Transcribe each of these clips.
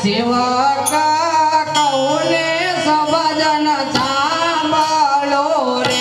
સેવક કહુને સબજન સાંભળો રે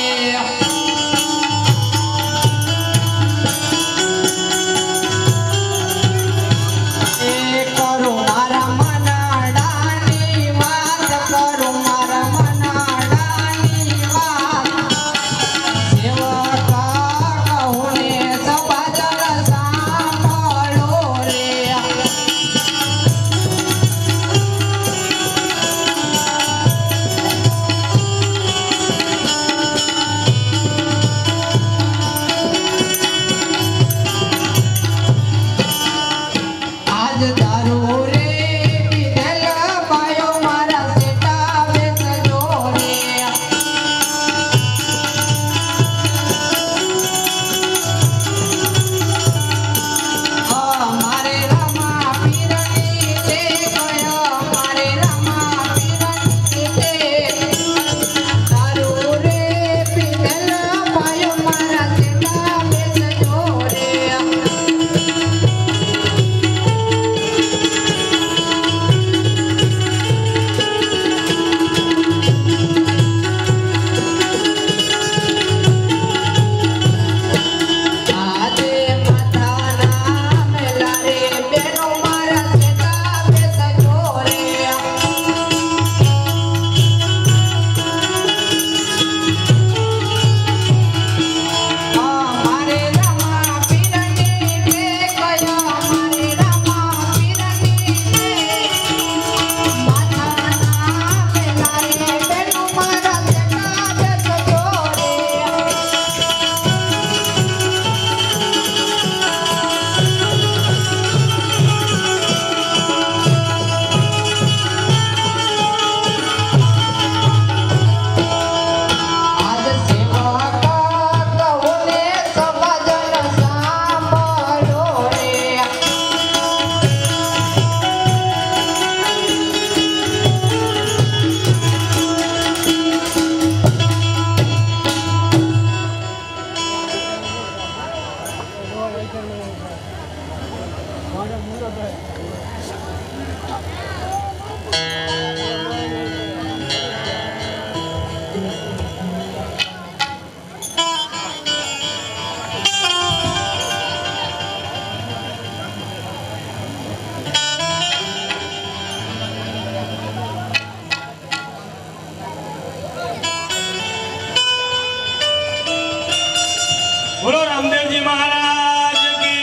बोलो रामदेव जी महाराज की,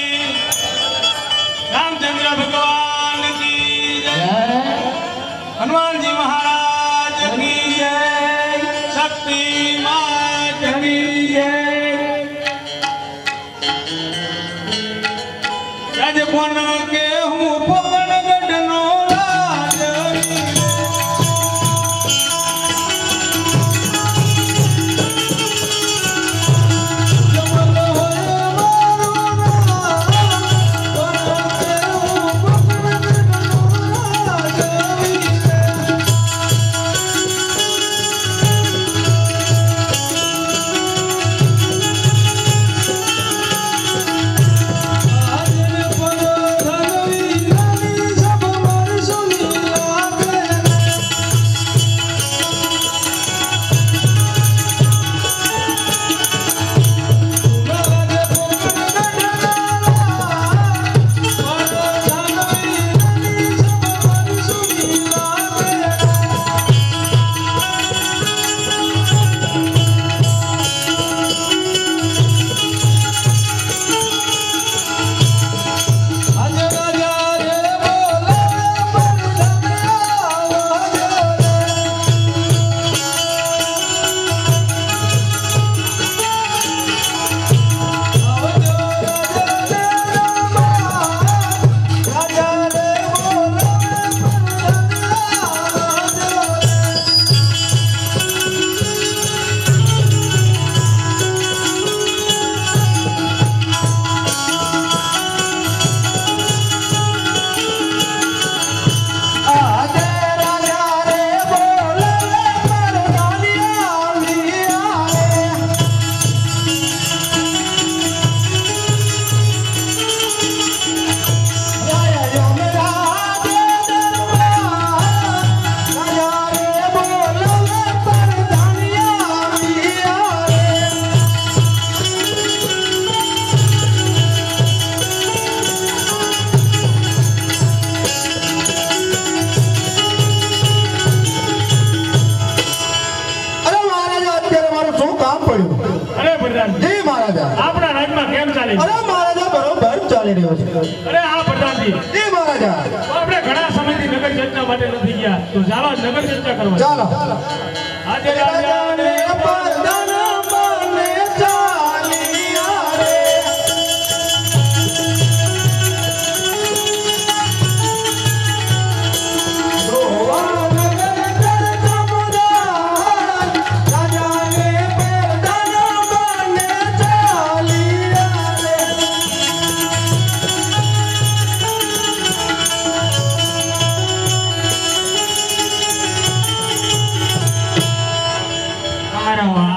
रामचंद्र भगवान की जय, हनुमान जी महाराज की जय, शक्ति मात की जय। राजपन के हूँ पकड़ गढ़नो राज ચાલી રહ્યો છે? અરે હા પ્રધાનજી, જી મહારાજા. તો આપણે ઘણા સમયથી નગર ચર્ચા માટે નથી ગયા, તો ચાલો નગર ચર્ચા કરવા. ચાલો. આજે રાજાને પદન મને ચાલિયા રે.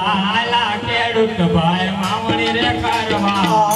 હાલા ખેડૂત ભાઈ મામણી રે કરવા.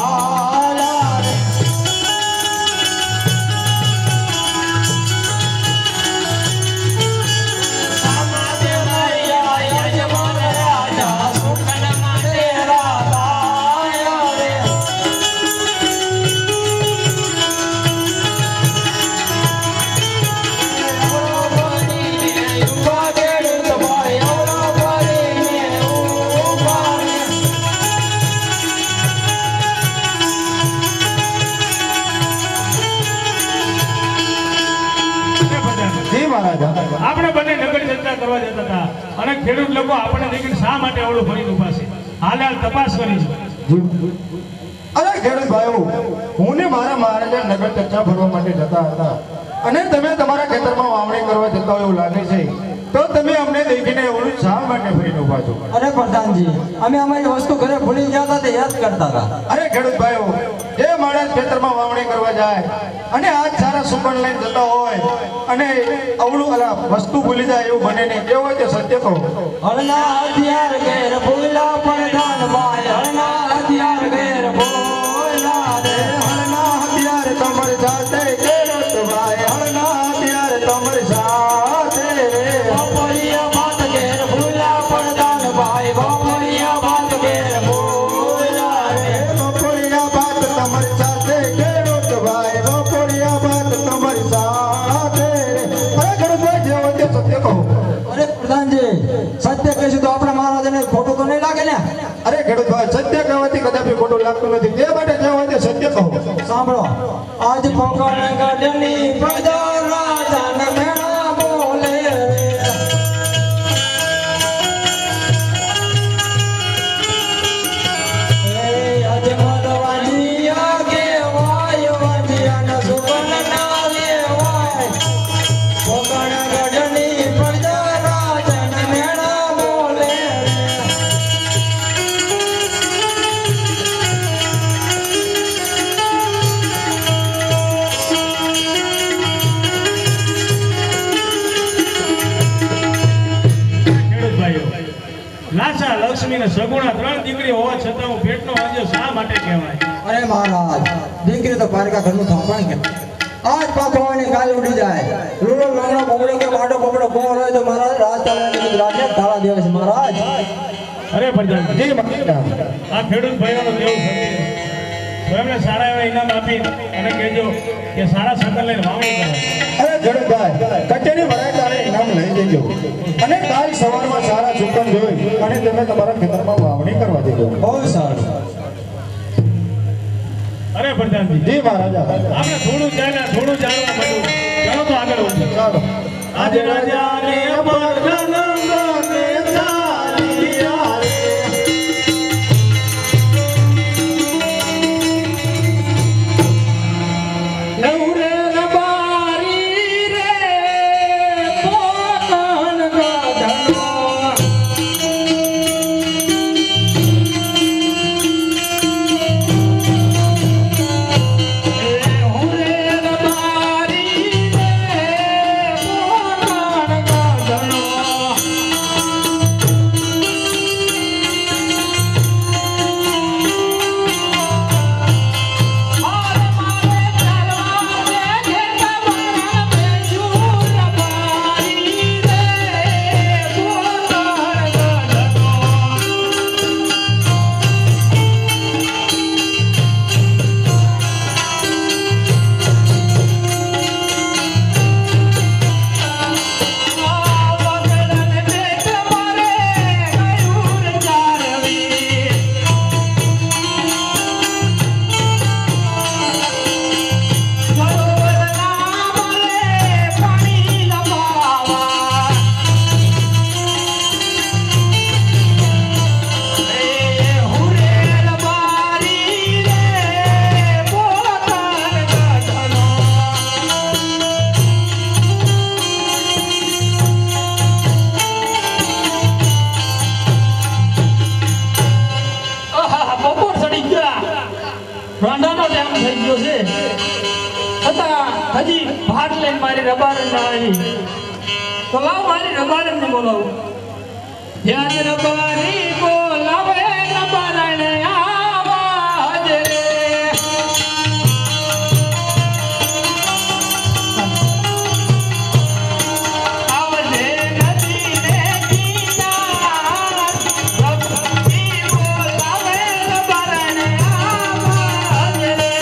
જી મહારાજા. આપણે બંને નગર ચર્ચા કરવા જતા હતા અને ખેડૂત લોકો આપણને દેખીને શા માટે અવળું ફરીને ઉભા છે, હાલ તપાસ કરી છે. અરે ખેડૂત ભાઈઓ, હું ને મારા મહારાજા નગર ચર્ચા ભરવા માટે જતા હતા અને તમે તમારા ખેતરમાં વાવણી કરવા જતા હોય એવું લાગે છે, તો તમે અમને દેખીને એવું શા માટે ફરીને ઉભા છો? અરે પ્રધાનજી, અમે અમારી વસ્તુ ઘરે ભૂલી ગયા હતા તે યાદ કરતા હતા. અરે ખેડૂત ભાઈઓ, જે માણસ ખેતરમાં વાવણી કરવા જાય અને આજ સારા સુકણ લઈને જતા હોય અને અવળું વસ્તુ ભૂલી જાય એવું બને નહીં. કેવું હોય તે સત્ય કહો. હળના હથિયાર ઘેર ભૂલા પ્રધાન ભાઈ, હળના હથિયાર ઘેર ભૂલા રે. હળના હથિયાર તમારી સાથે ખેડૂત ભાઈ, હળના હથિયાર તમારી સાથે રે. બપોરિયા ભાત ઘેર ભૂલા પ્રધાન ભાઈ, બપોરિયા ભાત ઘેર ભૂલા રે. બપોરિયા ભાત તમારી સાથે ખેડૂત ભાઈ, બપોરિયા ભાત તમારી સાથે રે. અરે ખેડૂત ભાઈ, જે હોય તે સત્ય કહો. અરે પ્રધાનજી, સત્ય કહીશું તો આપણા મહારાજાને ખોટું તો નહીં લાગે ને? અરે ખેડૂત ભાઈ, સત્ય કહેવાથી કદાપી ખોટું લાગતું નથી. તે માટે જે હોય તે સત્ય કહો. સાંભળો, આજ પોકળ ગઢની પ્રજા રાજાને મેળા બોલે રે. એ અજમલ વાંજિયા કેવાય, વાંજિયાના સુગન ના લેવાય. પોકળ ગઢની પ્રજા રાજાને મેળા બોલે રે. ખેડૂત ભાઈઓ, લાસા લક્ષ્મી ને સગુણા ત્રણ દીકરી હોવા છતાં હું પેટનો વાંજ્યો શા માટે કહેવાય? અરે મહારાજ, દીકરી તો પારકા ઘરનું થાપણ કે આજ પાકવાની કાલ ઉડી જાય. રૂડો લંગડો બગડો કે માડો બગડો કોણ હોય તો મહારાજ રાજ ચાલવાની રાજ્ય તાળા દેવે છે મહારાજ. અરે પ્રધાનજી, જી મહારાજ. આ ખેડૂત ભાઈઓનું દેવું સત્ય છે. તો એમને સારા એવા ઇનામ આપી અને કહેજો કે સારા શકલ લઈને વાવણી કરે. અરે ખેડૂત ભાઈ, કચેરી ભરાય ત્યારે ઇનામ લઈ જજો અને કાલ સવારમાં સારા સુકન જોઈ અને તમે તમારા ખેતરમાં વાવણી કરવા દેજો. બહુ સારું. અરે પ્રધાનજી, જી મહારાજા. આપણે થોડું જાણવા મળ્યું. ચાલો તો આગળ વધીએ. ચાલો. આજે રાજાને પદન મને ચાલિયા રે. નવરે રબારી રે પોકણ ગઢનો. રબારી રે પોકણ ગઢનો. રોંડાનો ટાઈમ થઈ ગયો છે છતાં હજી ભાગ લઈને મારી રબારણ ના આવી તો લાવ મારી રબારણને બોલાવું ધ્યાન રબારી બોલાવે રબારણ આવાજ રે આવજે નદીને કિનાર રબારી બોલાવે રબારણ આવાજ રે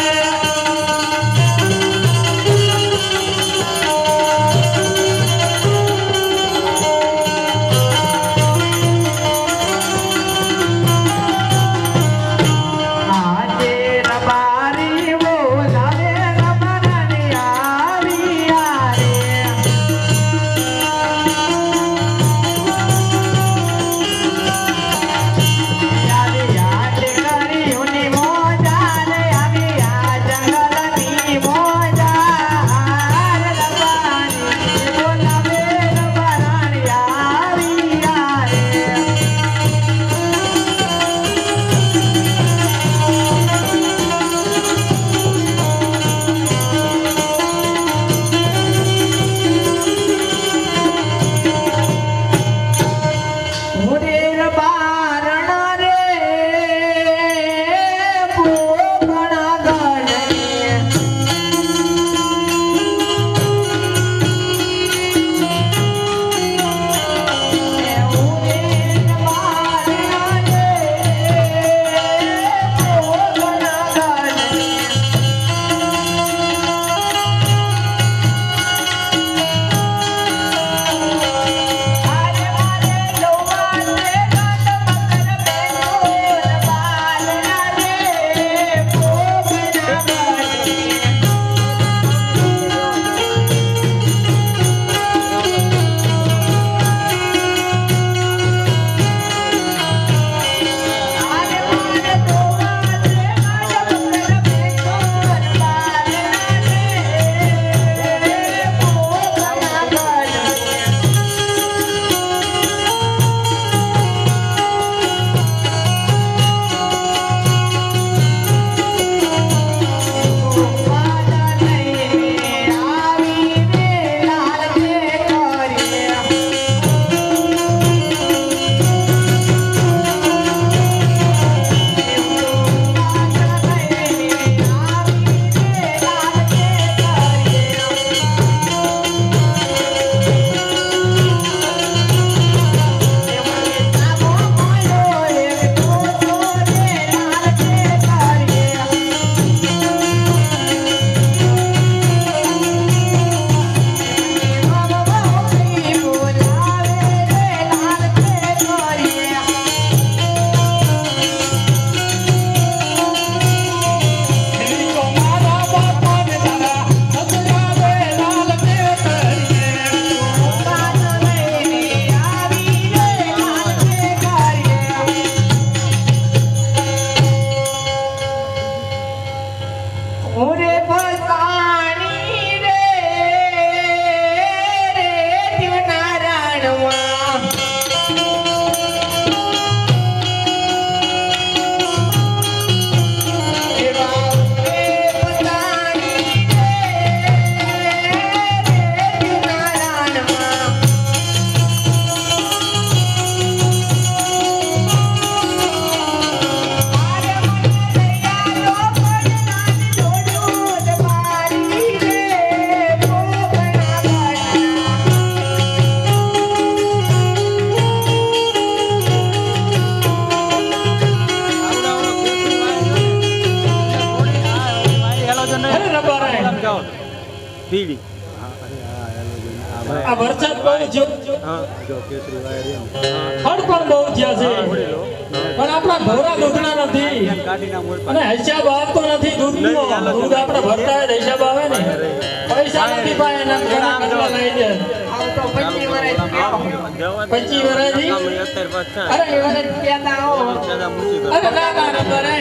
પીળી આ વરસાદ બહુ જો જો કેસરી વાયર એમ ખડ પણ બહુ થયા છે પણ આપણા ઢોરા દૂધના નથી કાઢીના મૂળ અને હિસાબ આવતો નથી દૂધનો દૂધ આપણે ભરતા હોય તો હિસાબ આવે ને પૈસા નથી પાય એના ઘણા કરવા લઈ જાય તો 25 વર્ષ થયો 25 વર્ષથી અરે એ વર્ષ કહેતા આવો અરે ના કરે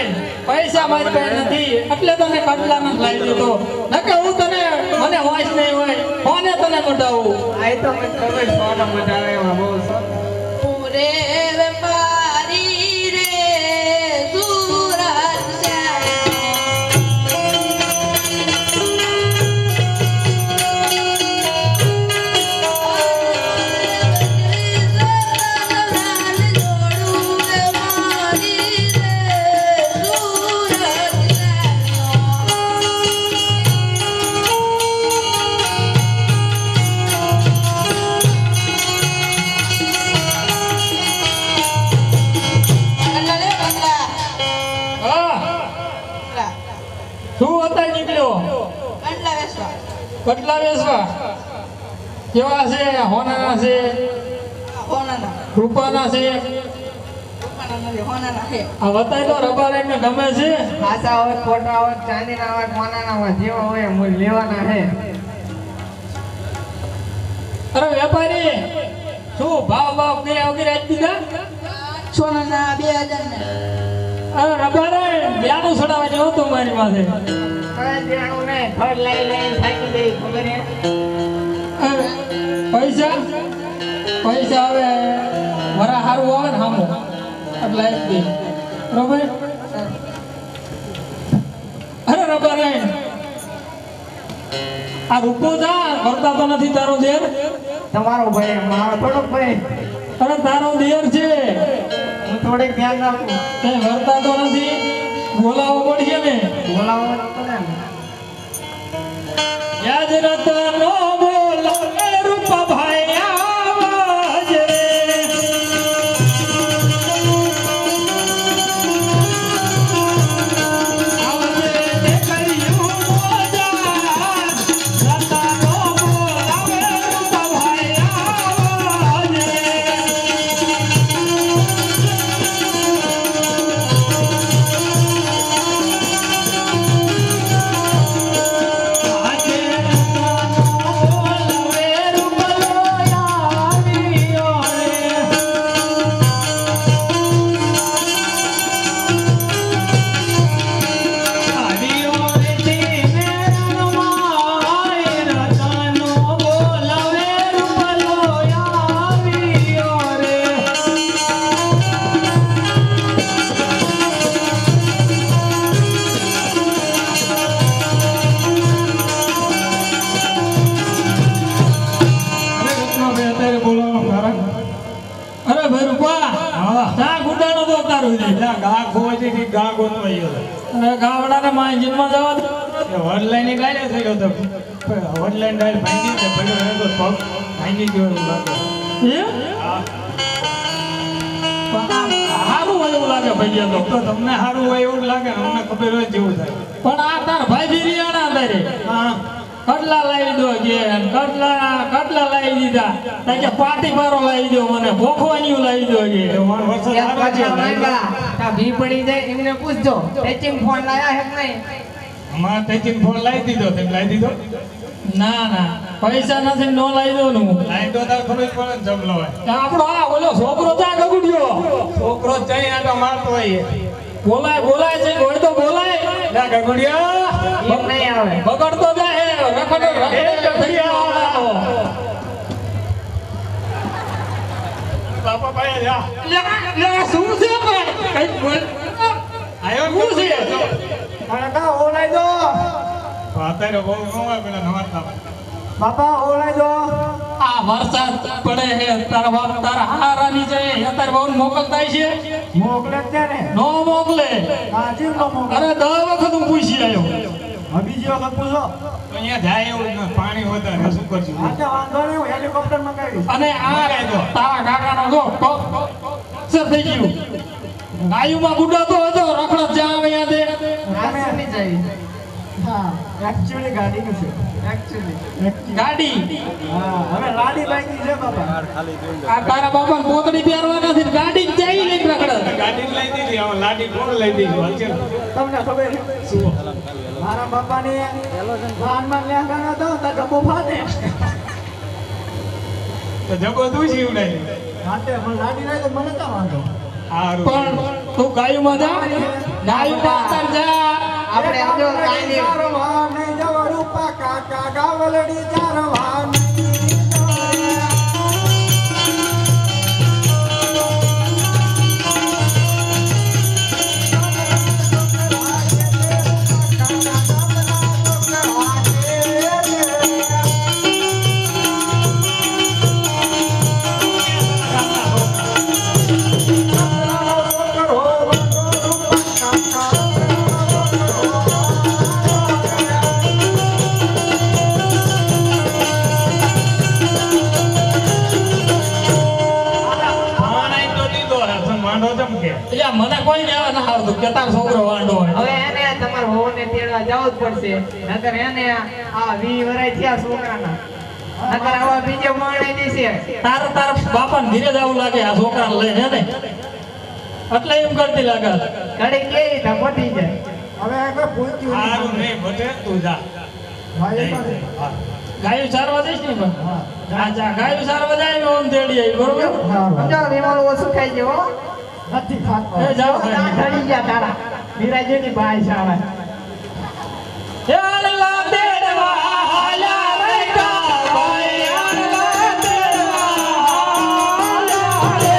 પૈસા મારી પાસે નથી એટલે તને કટલા ન લઈ દીધો નકે હું તને મને હોશ નહીં હોય કોને તને મટાવું આ તો મને ખબર સોના મટાવે એમાં બહુ શોખ પૂરે વેપારી રે સુરત શહેર તું અત્યારે નીકળ્યો કંડલા વેસવા કટલા વેસવા કેવા છે હોનાના છે હોનાના રૂપાના છે રૂપાના નથી હોનાના છે આ વતાય તો રબાર એમને ગમે છે આશા હોય ખોટા હોય ચાંદીના હોય મોનાના હોય જેવા હોય મૂળ લેવાના હે અરે વેપારી શું ભાવ કર્યા વગેરે આપી દીધા સોનાના 2000 ને અરે રબારે બ્યાનું છોડાવવા જેવું હતું મારી પાસે હવે દેવાનું ને ઘર લઈ લઈને થાકી ગઈ ખબર હે અરે, પૈસા પૈસા હવે વરા હારું આવે ને હામો એટલે આપી દે બરોબર અરે રબારે આ રૂપો જા કરતા તો નથી તારો દેર તમારો ભાઈ મારો થોડોક ભાઈ અરે તારો દેર છે હું થોડીક ધ્યાન રાખું કઈ વર્તા તો નથી બોલાવો પડશે ને બોલાવો તો ને યાદ રતનો બોલાવે રૂપા ભાઈ આવાજ રે આવજે તે કર્યું મોજા રતનો બોલાવે રૂપા ભાઈ આવાજ રે આજે બોલાવે રૂપલો આવ્યો રે આવ્યો રે તે મેરણમાય રતનો બોલાવે રૂપલો આવ્યો રે અરે રત્નાભાઈ અત્યારે બોલાવવાનું કારણ અરે ભાઈ રૂપા શા ગુડાનો તો તારું છે ગા ખોવાથી ગા ગોતવાઈ ગયો અરે ગાવડાને માં જન્મ જવા દે વડલાઈની ગાય થઈ ગયો તો વડલાઈન ડાયર ભાંગી છે પડ્યો એનો પગ ભાંગી ગયો એવું લાગે હારું હોય એવું લાગે ભાઈ તો તો તમને સારું હોય એવું લાગે ને અમને ખબર હોય જેવું થાય પણ આ તાર ભાઈ બિરિયાના તારે હા કટલા લાવી દો કે કટલા લાવી દીધા તાકે કે પાટી મારો લાવી દો મને ભોખવાની લાવી દો કે વરસાદ એક આવે છે પાછા માંગા તા ભી પડી જાય એમને પૂછજો ટેચિંગ ફોન લાયા હે કે નહીં અમારે તેજીને ફોન લાવી દીધો તેમ લાવી દીધો ના ના પૈસા નથી નો લાવી દો નું લાવી દો તાર ખબર પડે ને જમલો હોય આપણો આ ઓલો છોકરો ત્યાં ગગડ્યો છોકરો જઈ આટો મારતો હોય બોલાય છે હોય તો બોલાય લા ગગુડિયા એમ નહીં આવે બગડતો જાય રખડો બાપા ભાઈ જા શું છે ભાઈ કઈ બોલ આયો શું છે કાકા ઓલાઈ દો અત્યારે બહુ નવા પેલા નવાતા બાપા ઓલાઈ દો આ વરસાદ પડે છે તારા બાપ તારા હારાની જાય અત્યારે બહુ મોકલતા છે મોકલે જ છે ને નો મોકલે હાજી નો મોકલે અરે 10 વખત હું પૂછી આવ્યો હવે બીજી વખત પૂછો તો અહીંયા જાય એવું જ ન, પાણી વધારે શું કરશું આજે વાંધો નહીં હું હેલિકોપ્ટર મંગાવીશ અને આ તારા કાકાનો જો પગ સર થઈ ગયું ગાયુમાં ગુડાતો હતો રખડત જા અહીંયા દે રાસની જાય હા એકચ્યુઅલી ગાડીનું છે એકચ્યુઅલી ગાડી હા હવે લાડી બાઈકની છે બાપા ખાલી જોઈને આ તારા બાપાને પોતડી પહેરવા નથી ગાડી જ જાય લઈને રખડત ગાડી લઈ દીધી હવે લાડી કોણ લઈ દીધી હાલશે ને? તમને ખબર છે મારા બાપાને વાહનમાં લેંગા નતો તો ડબ્બો ફાટે તો જબો તું જીવ નહીં ફાટે પણ લાડી રહે તો મને તો વાંધો હારું પણ તું ગાયુમાં જા ગાયુમાં અંદર જા આપણે આમ જો કાંઈ ચારવા નહીં જવા રૂપા કાકા ગાવલડી ચારવા નહીં પાણી તો દીધો હે માંડો ચમકે એટલે મને કોઈ કહેવા ના આવતું કે તારો છોકરો વાંઢો હોય હવે એને તમારા વહુને તેડવા લેવા જવું જ પડશે નકર એને આ 20 વરાય થયા છોકરાના નકર આવા બીજે માણી દેશે તારા બાપાને ધીરે જવું લાગે આ છોકરાને લઈને ને એટલે એમ કરતી લાગે ઘડી કેવી તા પટી જાય હવે આગળ પૂછ્યું સારું નહીં બટે તું જા ગાયું ચારવા દઈશ ને પણ હા જા ગાયું ચારવા જાય ઓમ તેડી આવી બરોબર સમજાવ વિમાન ઓછું ખાઈ ગયો નથી ખાતો એ જાઓ ઠરી ગયા તારા વિરાજની ભાઈ શાળા એ આલા તેડવા હાલા રે ભાઈ આલા તેડવા હાલા રે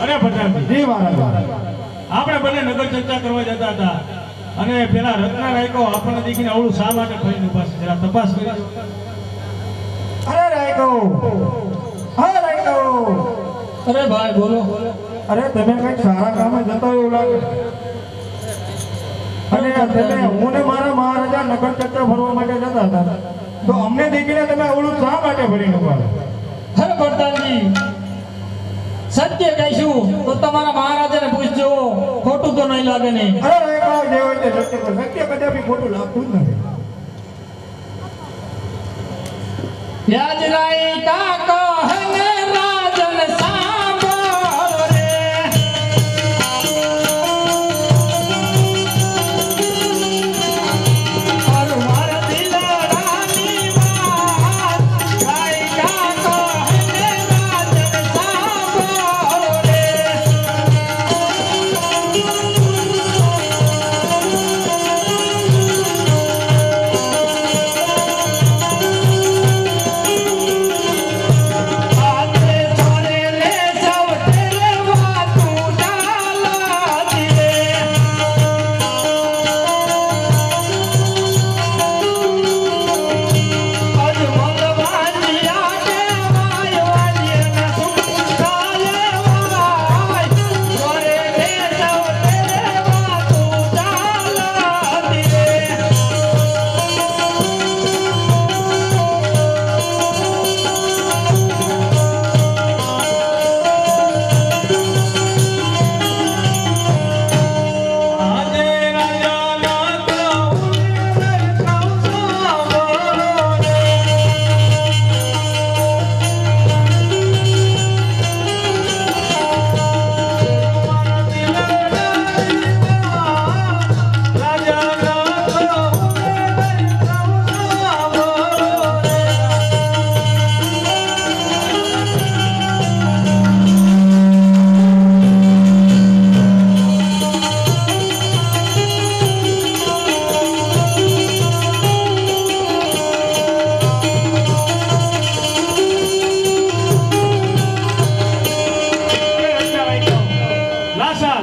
અરે પ્રધાનજી જી મહારાજ આપણે બંને નગર ચર્ચા કરવા જતા હતા અને પેલા રત્ના રાયકો આપણને દેખીને અવળું શા માટે ફરીને ઉભા છે જરા તપાસ કરી અરે રાયકો અરે ભાઈ બોલો અરે તમે કઈક સારા કામે જતા એવું લાગે અને તમે હું ને મારા મહારાજા નગર ચર્ચા ફરવા માટે જતા હતા તો અમને દેખીને તમે અવળું શા માટે ફરીને ઉભા અરે પ્રધાનજી સત્ય કહીશું તો તમારા મહારાજાને પૂછજો ખોટું તો નહીં લાગે ને અરે રાયકો જે હોય તે સત્ય કહો. સત્ય કદાપી ખોટું લાગતું જ નથી વ્યાજરાઈ કાકો હને રાજન સાંભળ રે અર માર દિલડાની વાત ગાઈ કાકો હને રાજન સાંભળ રે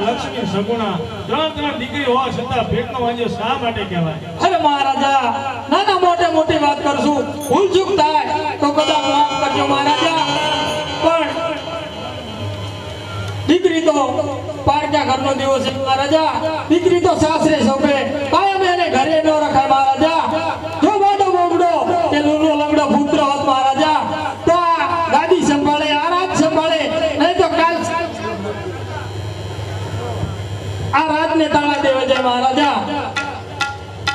લક્ષ્મી સગુણા ત્રણ દીકરી હોવા છતાં પેટનો વાંજો શા માટે કહેવાય અરે મહારાજા નાના મોટી વાત કરશું ભૂલ ચૂક થાય તો કદાચ માફ કરજો મહારાજા પણ દીકરી તો પારકા ઘરનો દિવસ છે મહારાજા દીકરી તો સાસરે સોંપે કાયમ એને ઘરે ન રખાય મહારાજા જો બાડો બોગડો કે લુલો લંગડો પુત્ર હોત મહારાજા તો આ ગાદી સંભાળે આ રાજ સંભાળે નહીં તો કાલ આ રાતને તાળા દેવા જાય મહારાજા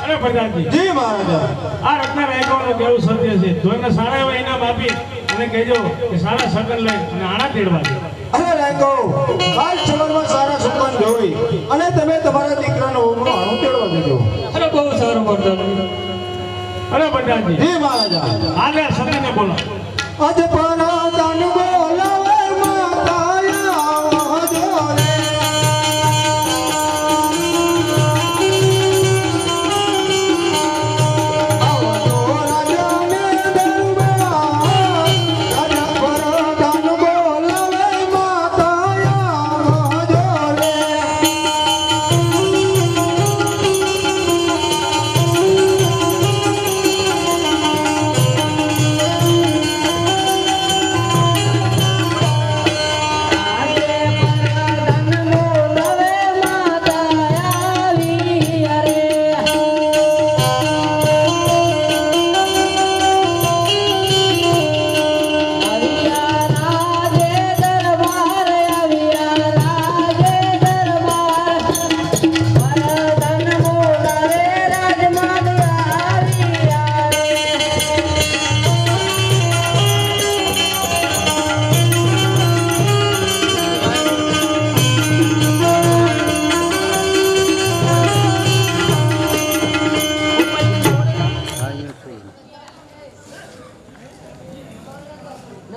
અરે પ્રધાનજી જી મહારાજા આ રત્ના રાયકોનું કેવું સત્ય છે જોઈને સારા એવા ઇનામ આપી અને કહેજો કે સારા સગન લઈ અને આણા તેડવા દે અરે રાયકો કાલ સવારમાં સારા સુકન જોઈ અને તમે તમારા દીકરાનો ઓમનો આણું તેડવા દેજો અરે બહુ સારું વર્તન અરે પ્રધાનજી જી મહારાજા આગળ સતીને બોલો અજ પરા તન બોલાવે માતાયા આવજો રે આવજો રાજાને દે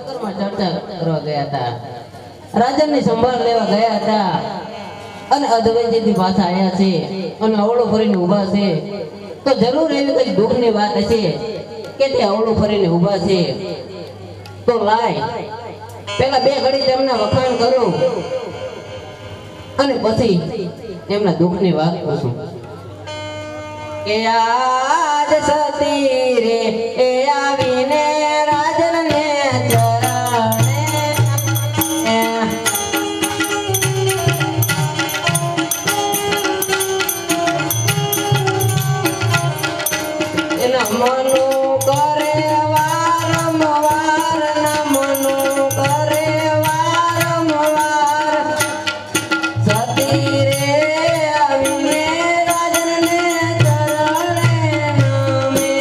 નગરમાં ચર્ચા કરવા ગયા હતા, રાજાની સંભાળ લેવા ગયા હતા અને અધવૈજીથી પાછા આવ્યા છે અને અવળો ફરીને ઊભા છે. તો જરૂર એવી કઈ દુઃખની વાત હશે કે તે અવળું ફરીને ઊભા છે. તો લાય પેલા બે ઘડી તેમના વખાણ કરું અને પછી એમના દુઃખની વાત પૂછું. કે આજ સતી રે એ આવીને રાજનને ચરણે એના મનું કરે વારંવાર ના મનું કરે વારંવાર સતી રે આવીને રાજનને ચરણે નમે.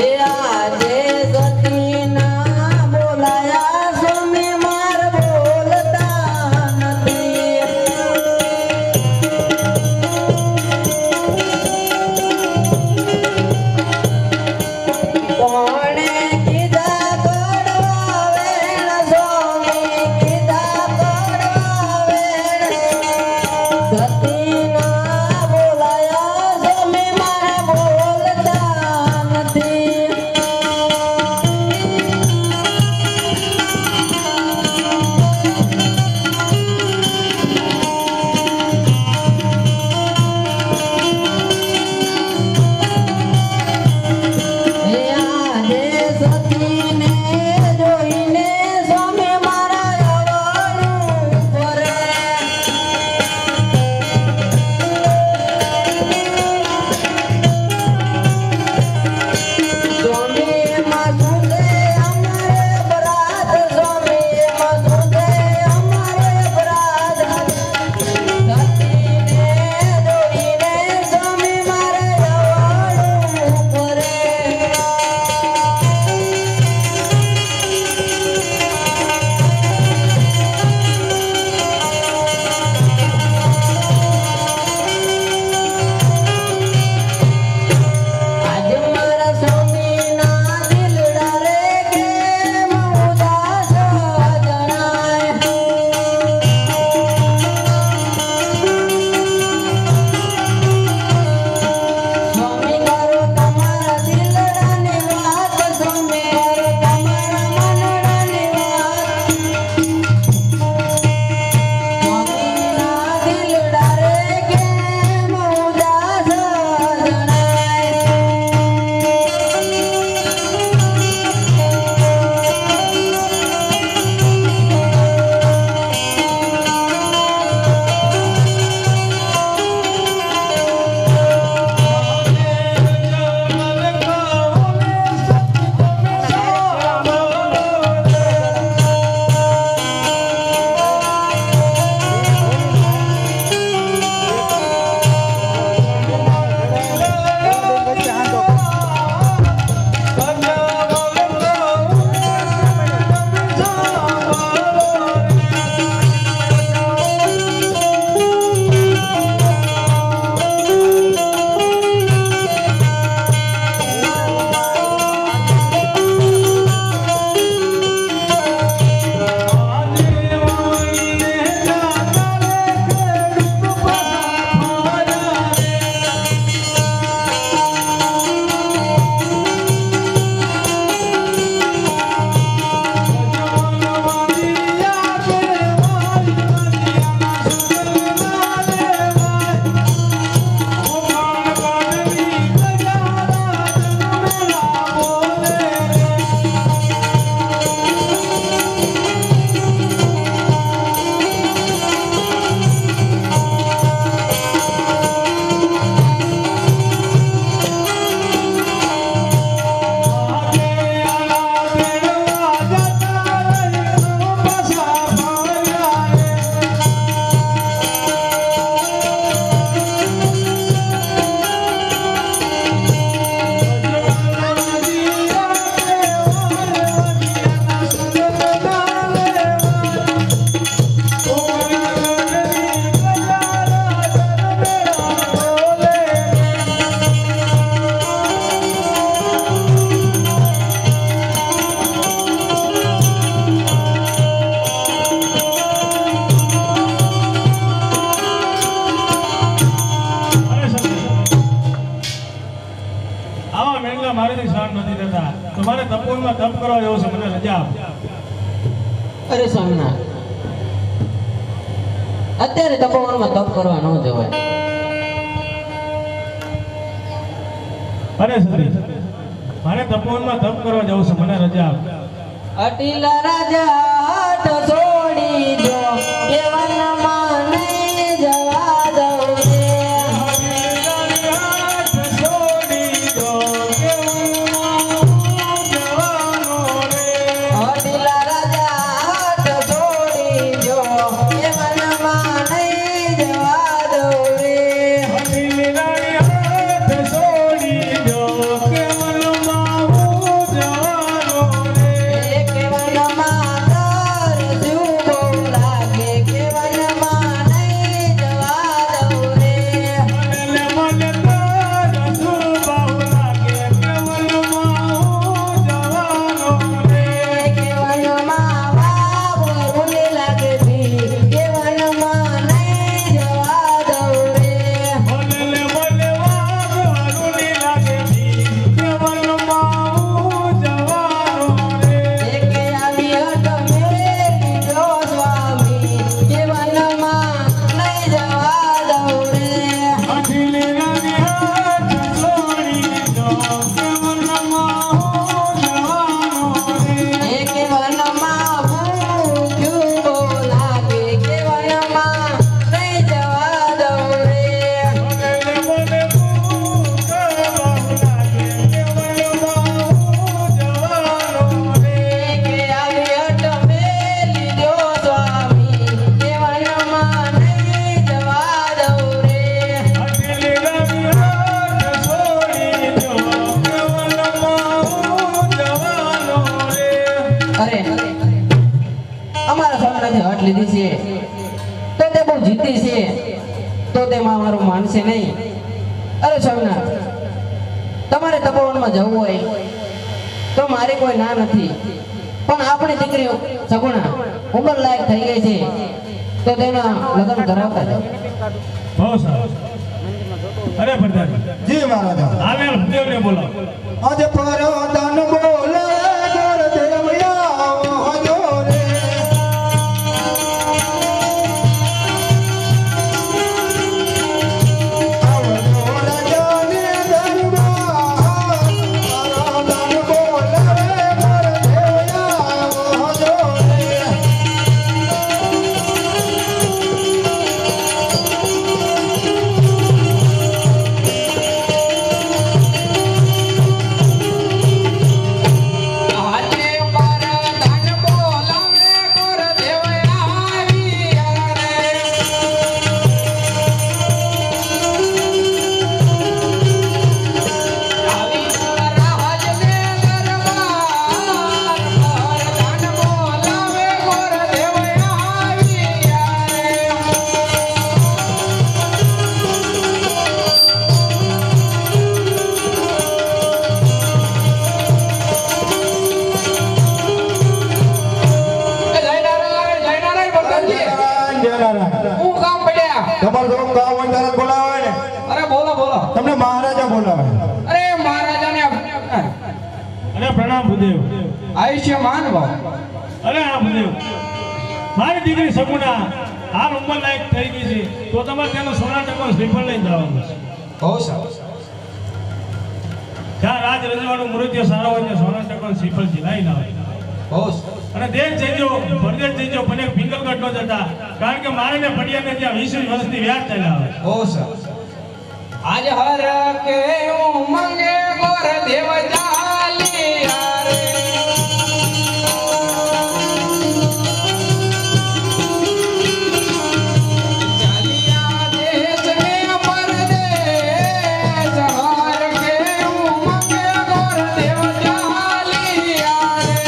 એ આજે સતીના બોલાયા સ્વામી માર બોલતા નથી. કોણે કીધા કડવા વેણ સ્વામી કીધા કડવા વેણ. સતીના બોલાયા સ્વામી માર બોલતા નથી. આજે સતીને જોઈને સ્વામી મારા અવળું ફરે. સ્વામી માં સુધે અમારે બરાત, સ્વામી માં સુધે અમારે બરાત. સતીને જોઈને સ્વામી મારા અવળું ફરે. મારે તપોવનમાં તપ કરવા જવું છે, મને રજા આપો. અરે સ્વામિનાથ, અત્યારે તપોવનમાં તપ કરવા ન જવાય. અરે સતી, મારે તપોવનમાં તપ કરવા જવું છે, મને રજા આપો. અટીલા રાજા હાથ છોડી દો, કેવનમાં નહીં જવા દઉં રે. અટીલા રાજા હાથ છોડી દો, કેવનમાં નહીં જવા દઉં રે. એ કેવનમાં તાર શું લાગે, કેવનમાં નહીં જવા દઉં રે. કેવનમાં વાવ રૂલી લાગે જી, કેવનમાં નહીં જવા દઉં રે. એકે આવી હતો મેરી જો સ્વામી, કેવનમાં નહીં જવા દઉં રે. એ કેવનમાં ભૂખ્યું બહુ લાગે, કેવનમાં નહીં જવા દઉં રે. એકે આવી હતો મેરી જો સ્વામી, કેવનમાં નહીં જવા દઉં રે. અરે અમારા સ્વામીનાથે હટ લીધી છે, તો તે બહુ જીતી છે, તો તેમાં અમારું માનશે નહીં. અરે સ્વામીનાથ, તમારે તપોવનમાં જવું હોય તો મારી કોઈ ના નથી, પણ આપણી દીકરી સગુણા ઉંમર લાયક થઈ ગઈ છે, તો તેના લગ્ન કરાવતા જાઓ. બહુ સારું. અરે ભરદારી, જી મહારાજા. આવેલ ભૂદેવને બોલાવો. આજે પરદાન બોલે ઘર દેવયા હજો રે. આવજો રાજાને દરબાર, પરદાન બોલે ઘર દેવયા હજો રે. તમારું તો ગામ હોય ત્યારે બોલાવે ને. અરે બોલો બોલો. તમને મહારાજા બોલાવે. અરે મહારાજાને અરે પ્રણામ ભૂદેવ. આયુષ્યમાન ભાવ. અરે હા ભૂદેવ, મારી દીકરી સગુણા હાલ ઉંમર લાયક થઈ ગઈ છે, તો તમારે તેનો સોના ટકો શ્રીફળ લઈને જવાનું છે. બહુ સારું. જ્યાં રાજ રજવાનું મૃત્યુ સારો હોય ત્યાં સોના ટકો શ્રીફળ જીલાઈને આવે. બહુ સારું. અને દેશ જઈજો, પરદેશ જઈજો, પણ એક પિંગલગઢ નો જતા, કારણ કે મારે ને ફળિયાને ત્યાં 20 વર્ષની વ્યાજ ચાલ્યા આવે. બહુ સારું. આજ હર કે ઉમંગે ગોર દેવ ચાલિયા રે. ચાલિયા દેશ ને પરદેશ, હર કે ઉમંગે ગોર દેવ ચાલિયા રે.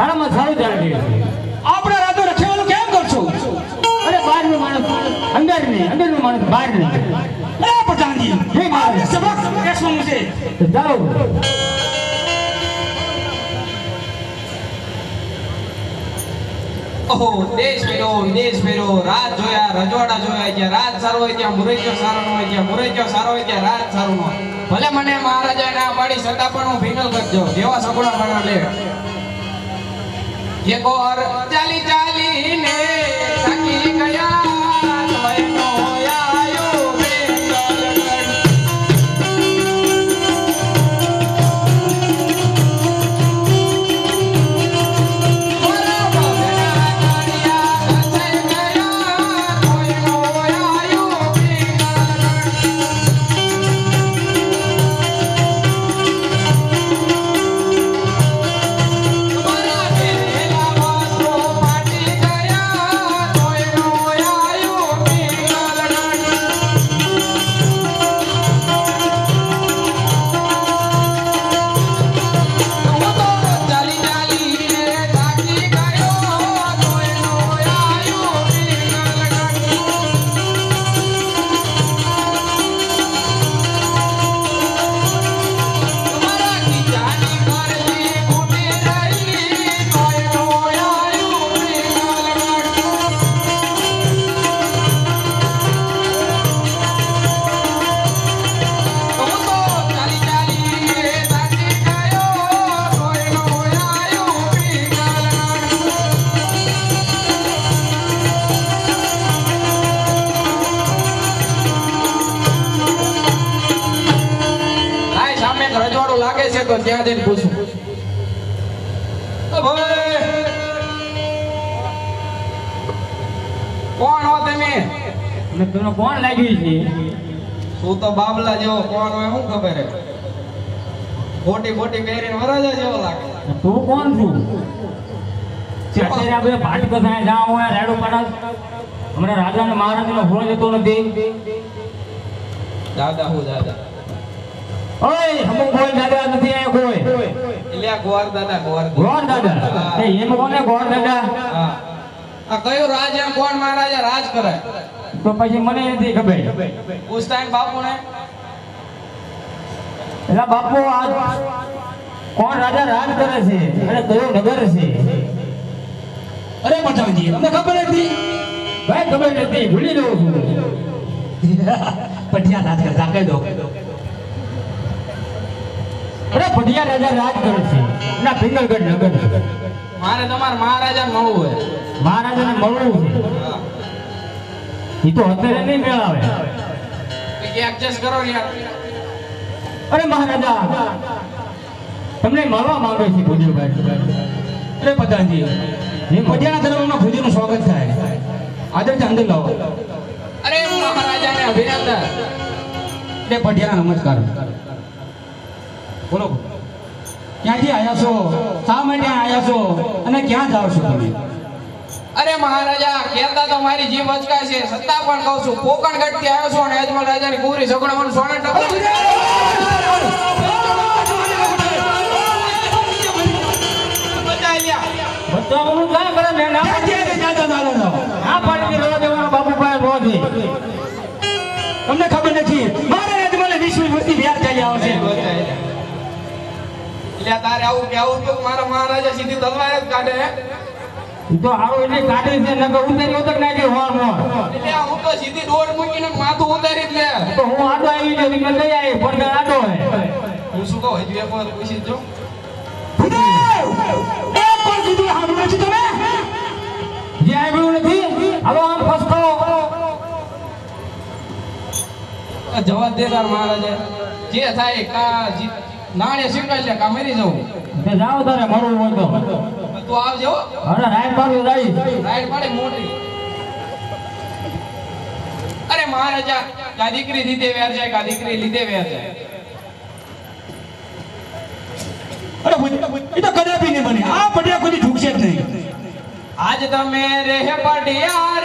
સારામાં સારું ચાલે છે આપણે રાતો રખેવાનું કેમ કરશો? અરે બહારનું માણસ અંદર નહીં, અંદરનું માણસ બહાર નહીં. અરે પઠાણજી, હે મારે. આપણે સબક બેસવાનું છે. તો જાઓ. ઓહો, દેશ ફેરો વિદેશ ફેરો, રાત જોયા રજવાડા જોયા, જ્યાં રાત સારો હોય ત્યાં મુરૈયો સારો ન હોય, જ્યાં મુરૈયો સારો હોય ત્યાં રાત સારું ન હોય. ભલે મને મહારાજાએ ના પાડી છતાં પણ હું ભીનલ કરજો જેવા સગુણા બના લે. કે ગોર ચાલી ચાલીને થાકી ગયા તોયનો આયો બેંગલગઢ. રજવાડું લાગે છે તો ત્યાં જઈને પૂછું. કોણ હો તમે? અને તમને કોણ લાગ્યું છે? તું તો બાબલા જેવો કોણ હોય શું ખબર હે? ખોટી ખોટી પહેરીને વરાજા જેવો લાગે. તું કોણ છું? અત્યારે આ બધા ભાટ કથાએ જાઓ હોય રેડો પાડા હમણાં રાજા અને મહારાજાનો ફોન જતો નથી. દાદા હું દાદા ઓય હમો કોઈ દાદા નથી આયા કોઈ. એટલે આ ગોર દાદા ગોર દાદા એ એમ કોને ગોર દાદા? હા આ કયો રાજ એમ કોણ મહારાજા રાજ કરે? તો પછી મને નથી ખબર. પૂછતા બાપુને. એલા બાપુ આ કોણ રાજા રાજ કરે છે અને કયો નગર છે? અરે પઠાણજી, અમને ખબર હતી. ભાઈ ખબર નથી, ભૂલી દઉં છું. પઠિયા રાજ કરતા કહી દો. અરે પઢિયા રાજા રાજ કરે છે ના પિંગલગઢ નગર. મારે તમારે મહારાજાને મળવું હોય. મહારાજાને મળવું છે. એ તો અત્યારે નહીં મેળાવે. એડજસ્ટ કરો ને યાર. અરે મહારાજા તમને મળવા માંગે છે ભુજભાઈ. અરે પઠાણજી, પઠિયાના ધર્મમાં ભુજીનું સ્વાગત થાય. આદરથી અંદર લાવો. અરે મહારાજાને અભિનંદન. એટલે પઠિયાના નમસ્કાર. બોલો, ક્યાંથી આવ્યા છો? શા માટે આવ્યા છો? અને ક્યાં જાઓ છો તમે? અરે મહારાજા કહેતા તો મારી જીભ અચકાય છે છતાં પણ કહું છું કોકણગઢ થી આવ્યો છું અને અજમલ રાજાની કુંવરી સગુણામાં સોને ટકો બચાઈ લ્યા. બચ્ચાઓનું કાંઈ કરે ને ના પાડી રોજ દેવાનો બાપુ પાસે રોજ છે. તમને ખબર નથી, મારે અજમલે 20 વર્ષથી વ્યાજ ચાલી આવે છે. એટલે તારે આવું કેવું તો મારા મહારાજા સીધી તલવાર જ કાઢે. ઈ તો હારો એટલે કાઢી છે નકર ઉતારી ઉતર નાખી હોર મોર. એટલે હું તો સીધી દોડ મૂકીને માથું ઉતારી જ લે. તો હું આડો આવી ગયો એટલે લઈ આવી પણ આડો હે. હું શું કહું હજુ એક વાર પૂછી જો. એક કોણ કીધું સાંભળ્યું નથી તમે? જે આવ્યું નથી હાલો આમ ફસકો. જવાબ દે તાર મહારાજા જે થાય કા નાણે સ્વીકાર લે કા મરી જવું. તે જાઓ તારે મરવું હોય તો. તું આવજો. અરે રાઈટ પાડું જાય. રાઈડ પાડે મોટી. અરે મહારાજા કા દીકરી લીધે વેર જાય કા દીકરી લીધે વેર જાય. અરે એ તો કદાપી નહીં બને. આ પટિયા કોઈ ઠૂકશે જ નહીં. આજ તમે રે પટિયા